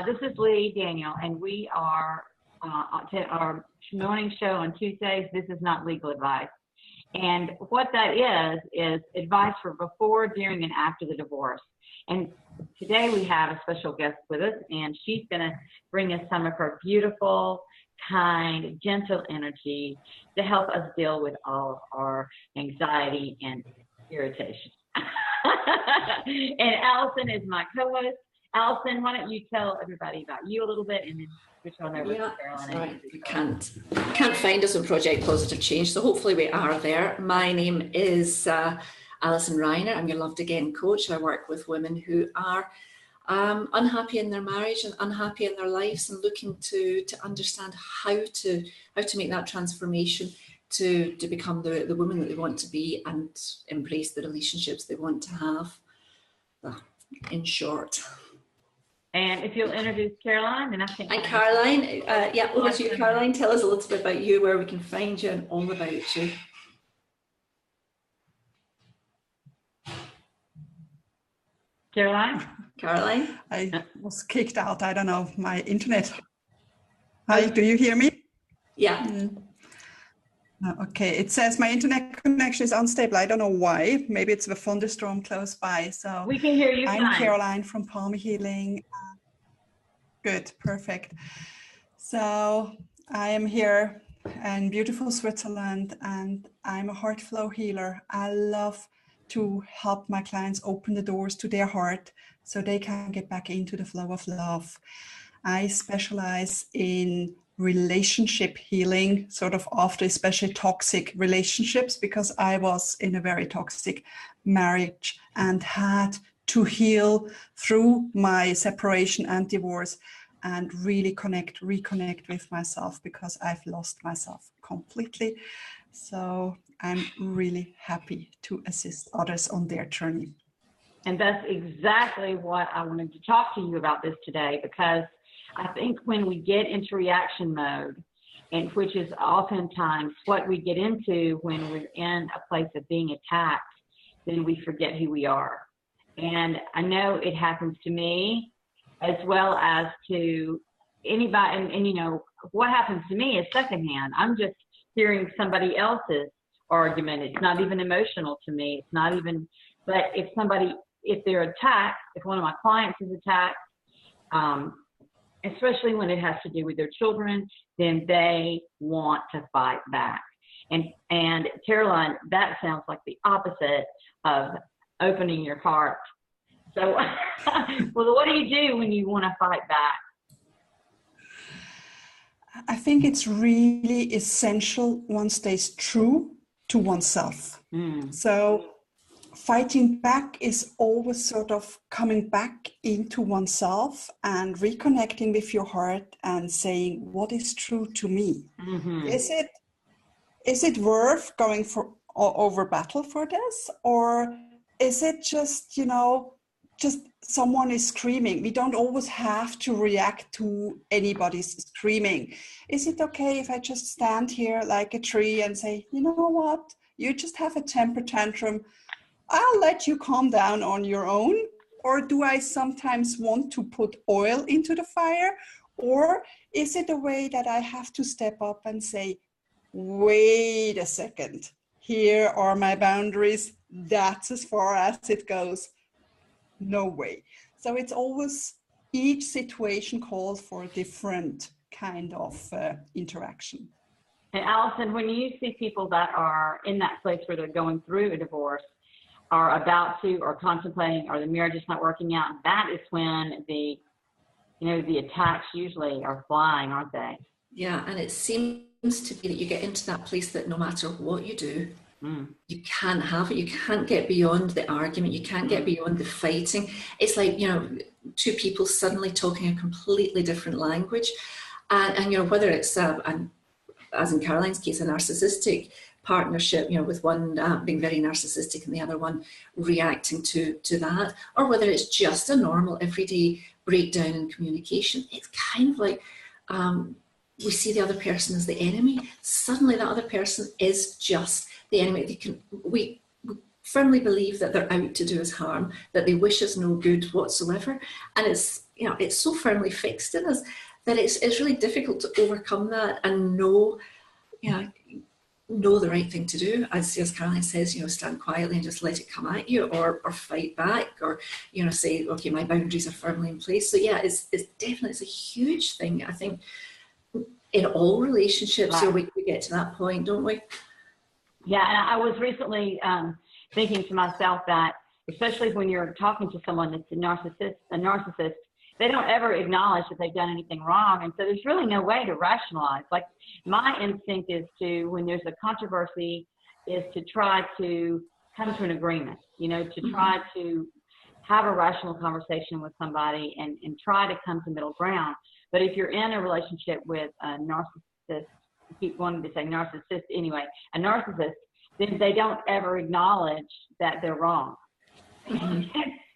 This is Leigh, Daniel, and we are our morning show on Tuesdays. This is not legal advice. And what that is advice for before, during, and after the divorce. And today we have a special guest with us, and she's going to bring us some of her beautiful, kind, gentle energy to help us deal with all of our anxiety and irritation. And Alison is my co-host. Alison, why don't you tell everybody about you a little bit, and then switch on over to Caroline. Right. You can't find us on Project Positive Change, so hopefully we are there. My name is Alison Reiner. I'm your Loved Again coach. I work with women who are unhappy in their marriage and unhappy in their lives, and looking to understand how to make that transformation to become the woman that they want to be and embrace the relationships they want to have. In short. And if you'll introduce Caroline, then I think. And Caroline, over to you, Caroline. Tell us a little bit about you, where we can find you, and all about you. Caroline? I was kicked out. I don't know, my internet. Hi, do you hear me? Yeah. Okay, it says my internet connection is unstable. I don't know why. Maybe it's a thunderstorm close by. So we can hear you. I'm Caroline from Palm Healing. Good, perfect. So I am here in beautiful Switzerland, and I'm a heart flow healer. I love to help my clients open the doors to their heart so they can get back into the flow of love. I specialize in relationship healing, sort of after especially toxic relationships, because I was in a very toxic marriage and had to heal through my separation and divorce and really reconnect with myself, because I've lost myself completely. So I'm really happy to assist others on their journey. And that's exactly what I wanted to talk to you about this today, because I think when we get into reaction mode, and which is oftentimes what we get into when we're in a place of being attacked, then we forget who we are. And I know it happens to me as well as to anybody. And you know, what happens to me is secondhand. I'm just hearing somebody else's argument. It's not even emotional to me. It's not even, but if they're attacked, if one of my clients is attacked, especially when it has to do with their children, then they want to fight back. And Caroline, that sounds like the opposite of opening your heart. So, well, what do you do when you want to fight back? I think it's really essential one stays true to oneself. So fighting back is always sort of coming back into oneself and reconnecting with your heart and saying, what is true to me? Mm-hmm. Is it worth going over battle for this? Or is it just, just someone is screaming? We don't always have to react to anybody's screaming. Is it okay if I just stand here like a tree and say, you know what? You just have a temper tantrum. I'll let you calm down on your own. Or do I sometimes want to put oil into the fire? Or is it a way that I have to step up and say, wait a second, here are my boundaries. That's as far as it goes. No way. So it's always, each situation calls for a different kind of interaction. And Alison, when you see people that are in that place where they're going through a divorce, are about to, or contemplating, or the marriage is not working out, that is when the attacks usually are flying, aren't they? Yeah, and it seems to be that you get into that place that no matter what you do, you can't have it. You can't get beyond the argument. You can't get beyond the fighting. It's like, two people suddenly talking a completely different language. And whether it's, as in Caroline's case, a narcissistic partnership, with one being very narcissistic and the other one reacting to that, or whether it's just a normal everyday breakdown in communication. It's kind of like we see the other person as the enemy. Suddenly that other person is just the enemy. We firmly believe that they're out to do us harm, that they wish us no good whatsoever. And it's, you know, it's so firmly fixed in us that it's really difficult to overcome that and know, you know the right thing to do. As Caroline says, you know, stand quietly and just let it come at you, or fight back, or, you know, say, okay, my boundaries are firmly in place. So yeah, it's definitely, it's a huge thing, I think, in all relationships. Right. So we get to that point, don't we? Yeah, and I was recently thinking to myself that, especially when you're talking to someone that's a narcissist, they don't ever acknowledge that they've done anything wrong. And so there's really no way to rationalize. Like, my instinct is to, when there's a controversy, is to try to come to an agreement, you know, to try to have a rational conversation with somebody and try to come to middle ground. But if you're in a relationship with a narcissist, I keep wanting to say narcissist anyway, a narcissist, then they don't ever acknowledge that they're wrong.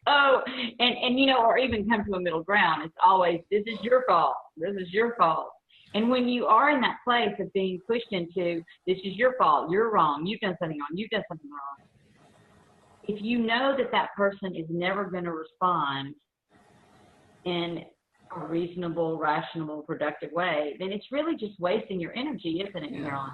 Oh, and you know, or even come to a middle ground. It's always, this is your fault. This is your fault. And when you are in that place of being pushed into, this is your fault, you're wrong, you've done something wrong, you've done something wrong. If you know that that person is never going to respond in a reasonable, rational, productive way, then it's really just wasting your energy, isn't it, Caroline?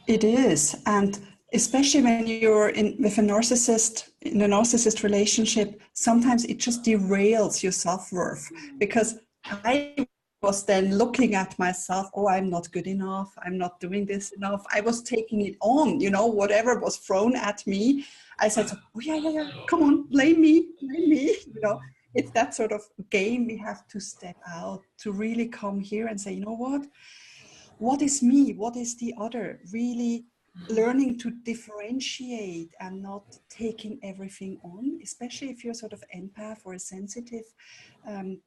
It is. And especially when you're with a narcissist, in a narcissist relationship, sometimes it just derails your self-worth, because I was then looking at myself, oh, I'm not good enough, I'm not doing this enough. I was taking it on, you know, whatever was thrown at me. I said, oh, yeah, come on, blame me, you know. It's that sort of game we have to step out to really come here and say, you know what is me? What is the other? Really learning to differentiate and not taking everything on, especially if you're sort of empath or a sensitive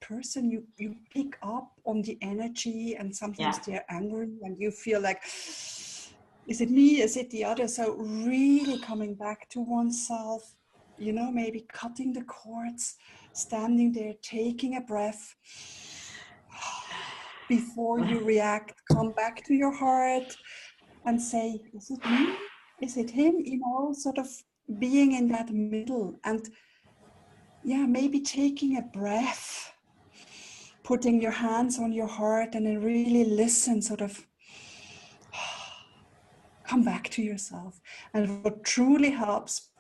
person, you pick up on the energy, and sometimes they're angry and you feel like, is it me? Is it the other? So really coming back to oneself, you know, maybe cutting the cords, standing there, taking a breath before you react, come back to your heart and say, is it me? Is it him? You know, sort of being in that middle, and maybe taking a breath, putting your hands on your heart and then really listen, sort of come back to yourself. And what truly helps,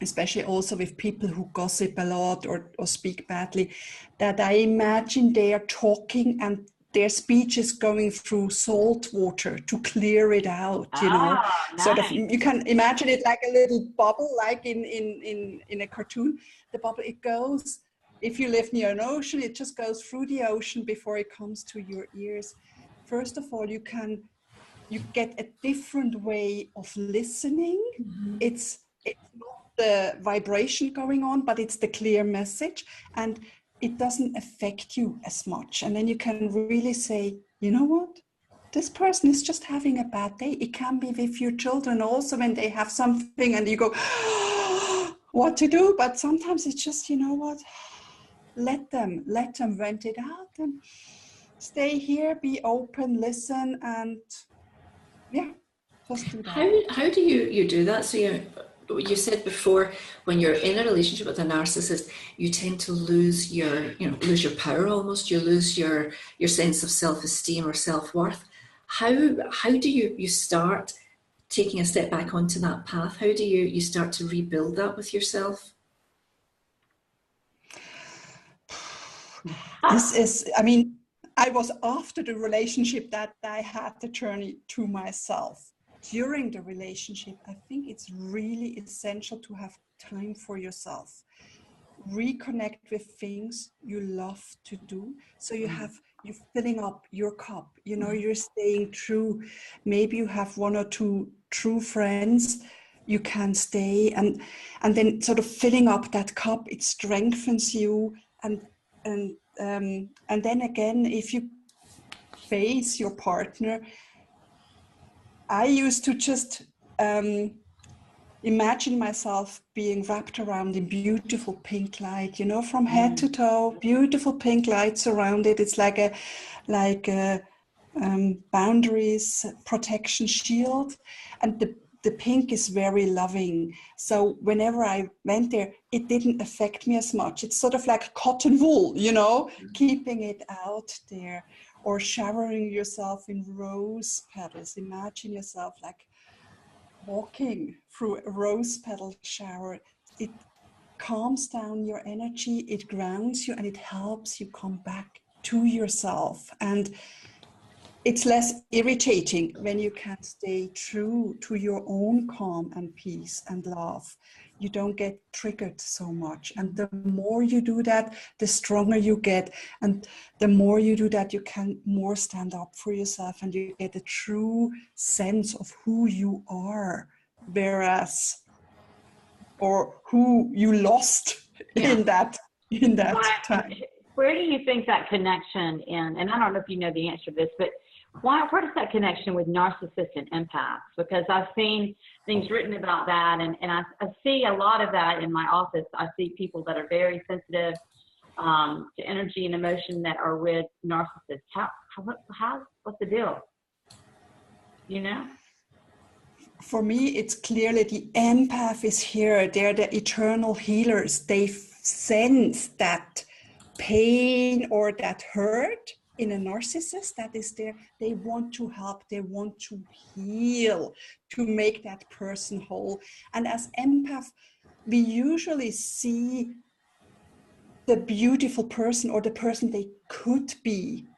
especially also with people who gossip a lot or speak badly, that I imagine they are talking and their speech is going through salt water to clear it out, you know. Nice. Sort of, you can imagine it like a little bubble, like in a cartoon. The bubble, it goes, if you live near an ocean, it just goes through the ocean before it comes to your ears. First of all, you get a different way of listening. Mm-hmm. It's not the vibration going on, but it's the clear message, and it doesn't affect you as much. And then you can really say, you know what? This person is just having a bad day. It can be with your children also when they have something and you go, what to do? But sometimes it's just, you know what? Let them vent it out and stay here, be open, listen, and just do that. How do you do that? So you said before, when you're in a relationship with a narcissist, you tend to lose your power almost. You lose your sense of self-esteem or self-worth. How do you start taking a step back onto that path? How do you start to rebuild that with yourself? This is, I mean, I was after the relationship that I had the journey to myself. During the relationship, I think it's really essential to have time for yourself. Reconnect with things you love to do. So you're filling up your cup, you know, you're staying true. Maybe you have one or two true friends you can stay, and then sort of filling up that cup, it strengthens you. And then again, if you face your partner, I used to just imagine myself being wrapped around in beautiful pink light, you know, from head to toe, beautiful pink lights around it. It's like a boundaries protection shield. And the pink is very loving. So whenever I went there, it didn't affect me as much. It's sort of like cotton wool, you know, keeping it out there. Or showering yourself in rose petals. Imagine yourself like walking through a rose petal shower. It calms down your energy, it grounds you, and it helps you come back to yourself. And it's less irritating when you can stay true to your own calm and peace and love. You don't get triggered so much. And the more you do that, the stronger you get. And the more you do that, you can more stand up for yourself and you get a true sense of who you are. Whereas, or who you lost in that time. Where do you think that connection in, and I don't know if you know the answer to this, but where does that connection with narcissists and empaths? Because I've seen things written about that, and I see a lot of that in my office. I see people that are very sensitive to energy and emotion that are with narcissists. What's the deal? You know? For me, it's clearly the empath is here. They're the eternal healers. They sense that pain or that hurt in a narcissist that is there. They want to help. They want to heal, to make that person whole. And as empath, we usually see the beautiful person or the person they could be.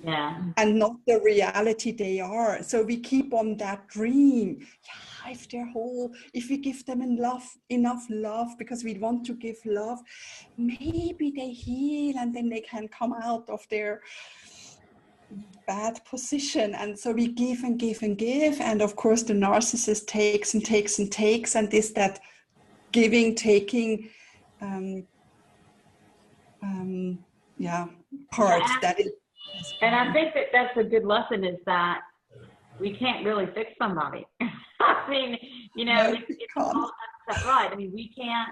Yeah. And not the reality they are. So we keep on that dream. Yeah, if they're whole, if we give them enough love, because we want to give love, maybe they heal and then they can come out of their bad position. And so we give and give and give. And of course, the narcissist takes and takes and takes. And this, that giving, taking, part that is. And I think that that's a good lesson, is that we can't really fix somebody. I mean, you know, it's all that's right. I mean, we can't,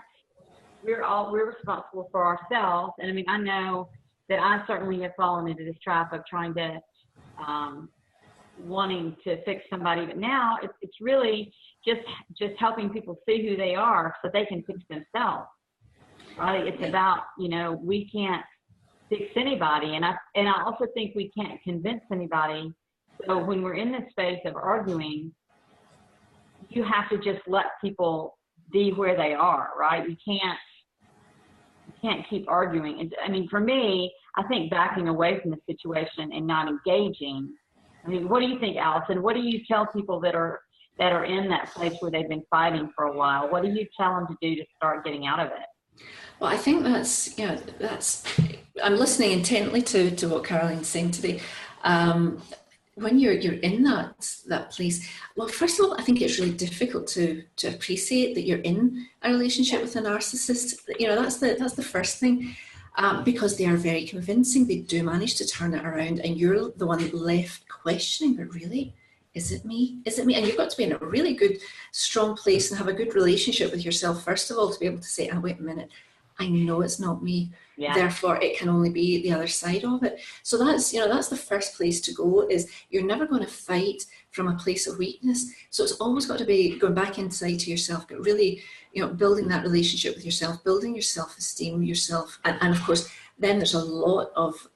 we're responsible for ourselves. And I mean, I know that I certainly have fallen into this trap of trying to, wanting to fix somebody. But now it's really just helping people see who they are so they can fix themselves. Right? It's about, you know, we can't fix anybody, and I also think we can't convince anybody. So when we're in this space of arguing, you have to just let people be where they are, right? You can't keep arguing. And I mean, for me, I think backing away from the situation and not engaging. I mean, what do you think, Alison? What do you tell people that are in that place where they've been fighting for a while? What do you tell them to do to start getting out of it? Well, I think that's I'm listening intently to what Caroline's saying today. When you're in that place, well, first of all, I think it's really difficult to appreciate that you're in a relationship with a narcissist. You know, that's the first thing, because they are very convincing. They do manage to turn it around, and you're the one left questioning, but really, is it me? Is it me? And you've got to be in a really good, strong place and have a good relationship with yourself, first of all, to be able to say, oh, wait a minute, I know it's not me. Yeah. Therefore, it can only be the other side of it. So that's the first place to go, is you're never going to fight from a place of weakness. So it's always got to be going back inside to yourself, but really, building that relationship with yourself, building your self-esteem, yourself. And of course, then there's a lot of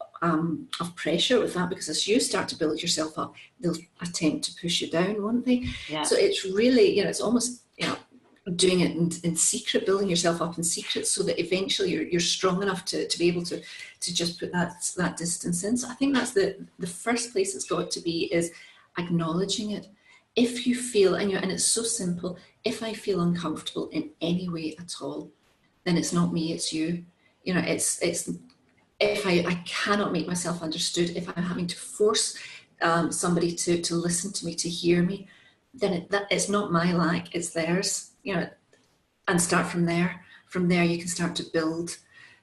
pressure with that, because as you start to build yourself up, they'll attempt to push you down, won't they? Yeah. So it's really, it's almost, doing it in secret, building yourself up in secret, so that eventually you're strong enough to be able to just put that distance in. So I think that's the first place it's got to be, is acknowledging it. If you feel, and it's so simple, if I feel uncomfortable in any way at all, then it's not me, it's you. It's if I cannot make myself understood, if I'm having to force somebody to listen to me, to hear me, then it's not my lack, it's theirs. And start from there. From there, you can start to build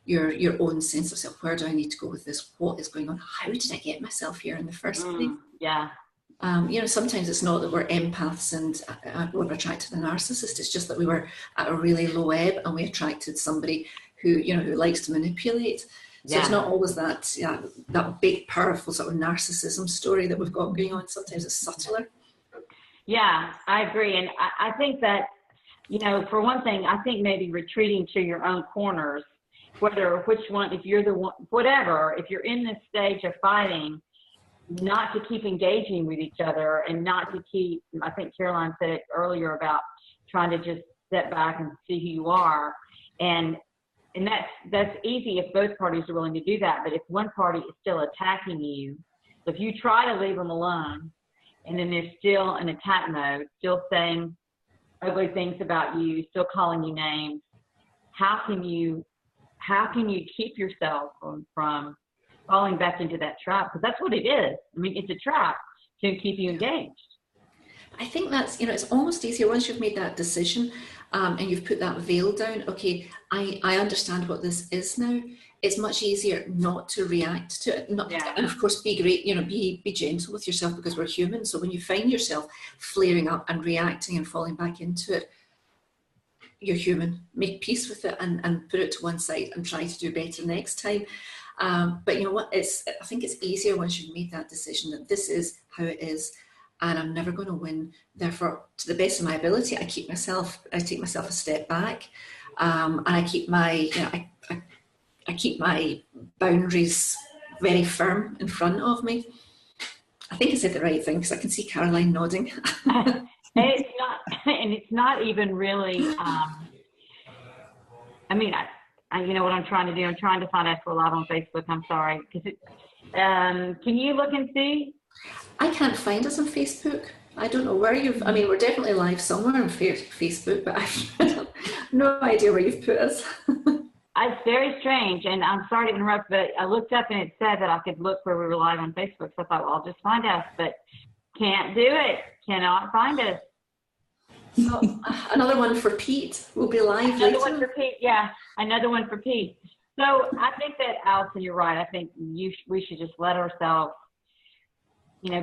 your own sense of self. Where do I need to go with this? What is going on? How did I get myself here in the first place? Yeah. Sometimes it's not that we're empaths and we're attracted to the narcissist. It's just that we were at a really low ebb and we attracted somebody who likes to manipulate. So it's not always that big, powerful sort of narcissism story that we've got going on. Sometimes it's subtler. Yeah, I agree. And I think that, for one thing, I think maybe retreating to your own corners, which one, if you're the one, whatever, if you're in this stage of fighting, not to keep engaging with each other and not to keep, I think Caroline said it earlier about trying to just step back and see who you are. And that's easy if both parties are willing to do that. But if one party is still attacking you, so if you try to leave them alone and then they're still in attack mode, still saying ugly things about you, still calling you names, how can you keep yourself from falling back into that trap? Because that's what it is. I mean, it's a trap to keep you engaged. I think that's, it's almost easier once you've made that decision and you've put that veil down. Okay, I understand what this is now. It's much easier not to react to it. And of course, be great, be gentle with yourself, because we're human. So when you find yourself flaring up and reacting and falling back into it, you're human. Make peace with it and put it to one side and try to do better next time. But you know what? I think it's easier once you've made that decision that this is how it is, and I'm never going to win. Therefore, to the best of my ability, I take myself a step back, and I keep my, I keep my boundaries very firm in front of me. I think I said the right thing because I can see Caroline nodding. It's not even really. I mean, you know what I'm trying to do? I'm trying to find us. We're live on Facebook. I'm sorry. Can you look and see? I can't find us on Facebook. I don't know where I mean, we're definitely live somewhere on Facebook, but I have no idea where you've put us. It's very strange, and I'm sorry to interrupt, but I looked up and it said that I could look where we were live on Facebook, so I thought, well, I'll just find us, but can't do it. Cannot find us. So, another one for Pete. We'll be live later. Another one for Pete, yeah. Another one for Pete. So I think that, Alison, you're right. I think we should just let ourselves,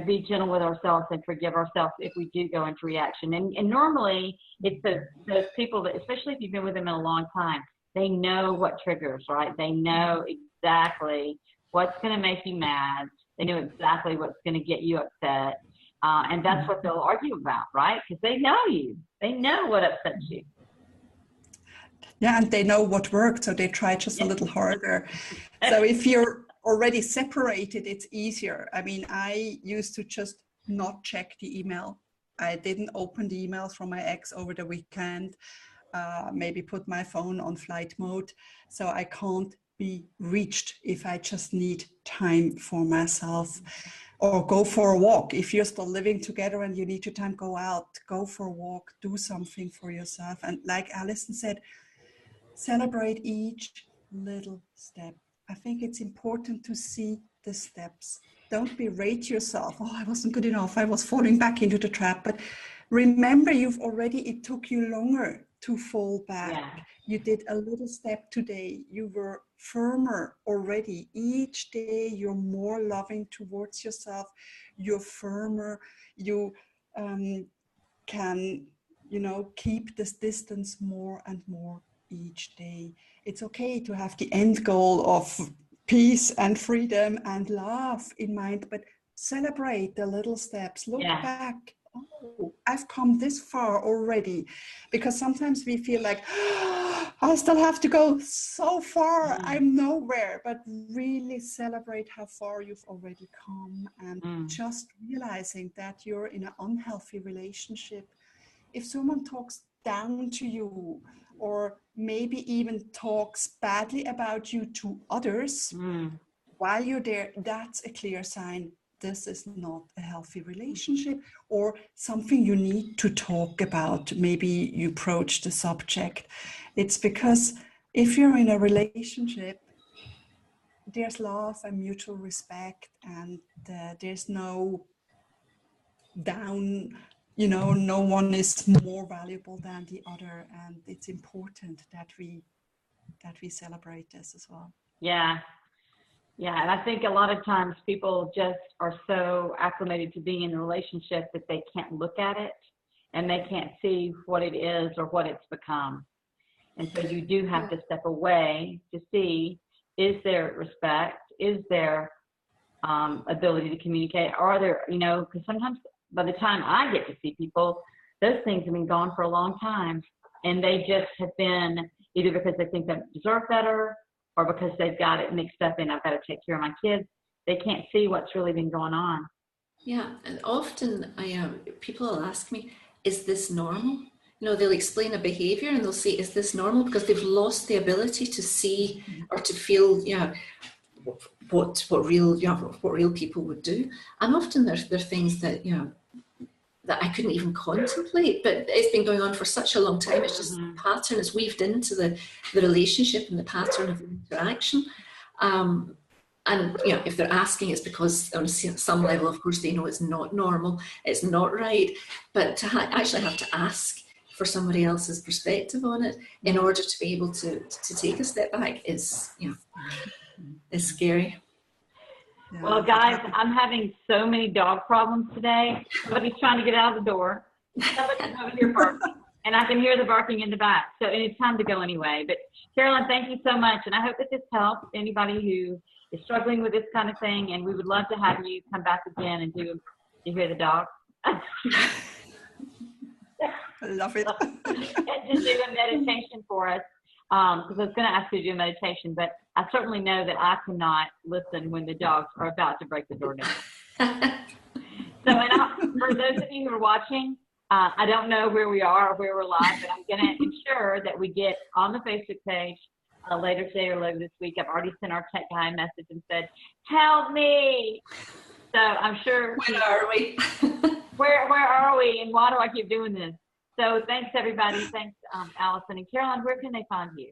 be gentle with ourselves and forgive ourselves if we do go into reaction. And normally it's those people that, especially if you've been with them in a long time, they know what triggers, right? They know exactly what's going to make you mad. They know exactly what's going to get you upset. And that's what they'll argue about, right? Because they know you. They know what upsets you. Yeah, and they know what worked, so they try just a little harder. So if you're already separated, it's easier. I mean, I used to just not check the email. I didn't open the emails from my ex over the weekend. Maybe put my phone on flight mode, so I can't be reached if I just need time for myself. Or go for a walk. If you're still living together and you need your time, go out, go for a walk, do something for yourself. And like Alison said, celebrate each little step. I think it's important to see the steps. Don't berate yourself. Oh, I wasn't good enough. I was falling back into the trap. But remember, it took you longer to fall back. Yeah. You did a little step today. You were firmer already. Each day you're more loving towards yourself. You're firmer. You can, keep this distance more and more each day. It's okay to have the end goal of peace and freedom and love in mind, but celebrate the little steps. Look back. Oh, I've come this far already, because sometimes we feel like, oh, I still have to go so far. I'm nowhere. But really celebrate how far you've already come, and just realizing that you're in an unhealthy relationship. If someone talks down to you, or maybe even talks badly about you to others while you're there, that's a clear sign this is not a healthy relationship, or something you need to talk about. Maybe you broach the subject. It's because if you're in a relationship, there's love and mutual respect, and there's no down, no one is more valuable than the other. And it's important that we celebrate this as well. Yeah. Yeah, and I think a lot of times people just are so acclimated to being in a relationship that they can't look at it and they can't see what it is or what it's become. And so you do have to step away to see, is there respect? Is there ability to communicate? Are there, because sometimes by the time I get to see people, those things have been gone for a long time. And they just have been either because they think they deserve better or because they've got it mixed up in I've got to take care of my kids. They can't see what's really been going on. Yeah, and often people will ask me, is this normal? You know, they'll explain a behavior and they'll say, is this normal? Because they've lost the ability to see or to feel, what real people would do. And often there are things that, that I couldn't even contemplate, but it's been going on for such a long time. It's just the pattern is weaved into the relationship and the pattern of interaction. And if they're asking, it's because on some level, of course, they know it's not normal, it's not right, but to actually have to ask for somebody else's perspective on it in order to be able to take a step back is, is scary. Well, guys, I'm having so many dog problems today. Somebody's trying to get out of the door. Somebody's over here barking, and I can hear the barking in the back. So it's time to go anyway. But Caroline, thank you so much, and I hope that this helps anybody who is struggling with this kind of thing. And we would love to have you come back again and do. You hear the dog? I love it. And to do a meditation for us. Because I was going to ask you to do a meditation, but I certainly know that I cannot listen when the dogs are about to break the door down. So, for those of you who are watching, I don't know where we are or where we're live, but I'm going to ensure that we get on the Facebook page later today or later this week. I've already sent our tech guy a message and said, help me. So I'm sure. Where are we? Where are we, and why do I keep doing this? So thanks, everybody. Thanks, Alison. And Caroline, where can they find you?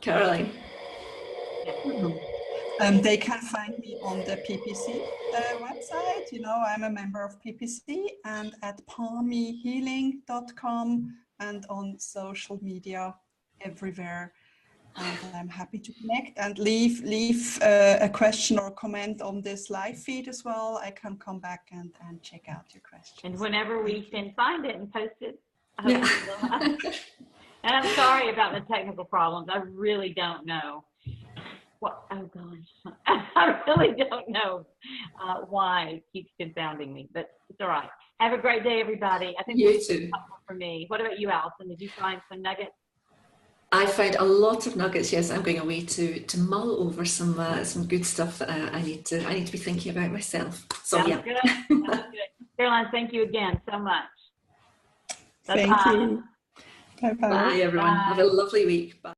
Caroline. They can find me on the PPC website. I'm a member of PPC, and at palmyhealing.com and on social media everywhere. And I'm happy to connect and leave a question or comment on this live feed as well. I can come back and check out your questions. And whenever we can find it and post it, I hope you will. And I'm sorry about the technical problems. I really don't know. Oh gosh, I really don't know why it keeps confounding me, but it's all right. Have a great day, everybody. I think you too. For me. What about you, Alison? Did you find some nuggets? I found a lot of nuggets. Yes, I'm going away to mull over some good stuff that I need to be thinking about myself. So Sounds yeah. Good. Sounds good. Caroline, thank you again so much. Thank you. Bye-bye. Bye, everyone. Bye. Have a lovely week. Bye.